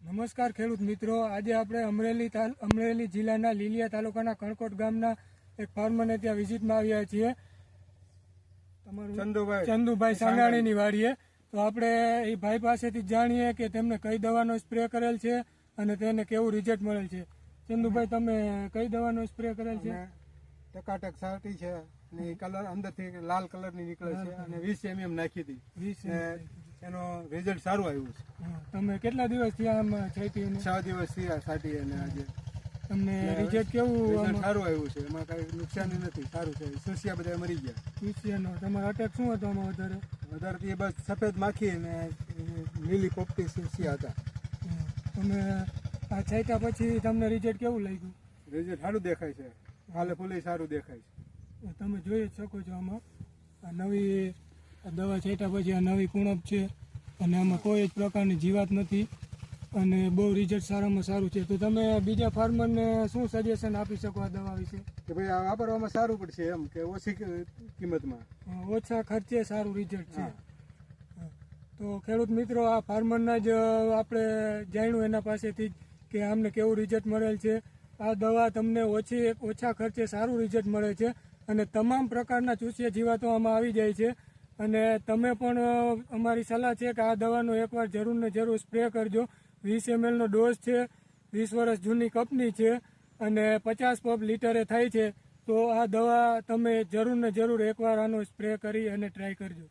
નમસ્કાર ખેડૂત મિત્રો, આજે આપણે અમરેલી જિલ્લાના લીલિયા તાલુકાના કણકોટ ગામના એક ફાર્મરને ત્યાં વિઝિટમાં આવ્યા છીએ. તમારું ચંદુભાઈ સાંગાણીની વાડીએ. તો આપણે એ ભાઈ પાસેથી જાણીએ કે તેમને કઈ દવાનો સ્પ્રે કરેલ છે અને તેને કેવું રિઝલ્ટ મળેલ છે. ચંદુભાઈ, તમે કઈ દવાનો સ્પ્રે કરેલ છે? ટકાટક સાટી છે અને કલર અંદરથી લાલ કલરની નીકળે છે અને 20 mm નાખી હતી. 20 એનો રિઝલ્ટ સારું આવ્યું છે. તમે કેટલા દિવસથી આમ છાંટી? 6 દિવસ થયા સાટી અને આજે તમને રિઝલ્ટ કેવું? સારું આવ્યું છે. એમાં કઈ નુકસાન નથી, સારું છે. સુસિયા બધા મરી ગયા. સુસિયાનો તમારો અટેક શું હતો આમાં? વધારે બસ સફેદ માખી અને લીલી પોપટી સુસિયા હતા. તમે આ છાંટ્યા પછી તમને રિઝલ્ટ કેવું લાગ્યું? રિઝલ્ટ સારું દેખાય છે. હાલે ફૂલે સારું દેખાય છે. તમે જોઈ જ શકો છો. આમાં આ નવી દવા છાંટ્યા પછી આ નવી કુણપ છે અને આમાં કોઈ જ પ્રકારની જીવાત નથી અને બહુ રિઝલ્ટ સારામાં સારું છે. તો તમે બીજા ફાર્મરને શું સજેશન આપી શકો આ દવા વિશે? કે ભાઈ આ વાપરવામાં સારું પડશે, એમ કે ઓછી કિંમતમાં ઓછા ખર્ચે સારું રિઝલ્ટ છે. તો ખેડૂત મિત્રો, આ ફાર્મરના જ આપણે જાણ્યું એના પાસેથી જ કે આમને કેવું રિઝલ્ટ મળેલ છે. આ દવા તમને ઓછા ખર્ચે સારું રિઝલ્ટ મળે છે અને તમામ પ્રકારના ચૂસિયા જીવાતો આમાં આવી જાય છે. અને તમે પણ અમારી સલાહ છે કે આ દવાનો એકવાર જરૂર ને જરૂર સ્પ્રે કરજો. 20 ml નો ડોઝ છે, 20 વર્ષ જૂની કંપની છે અને 50 પંપ લીટરે થાય છે. તો આ દવા તમે જરૂર ને જરૂર એકવાર આનો સ્પ્રે કરી અને ટ્રાય કરજો.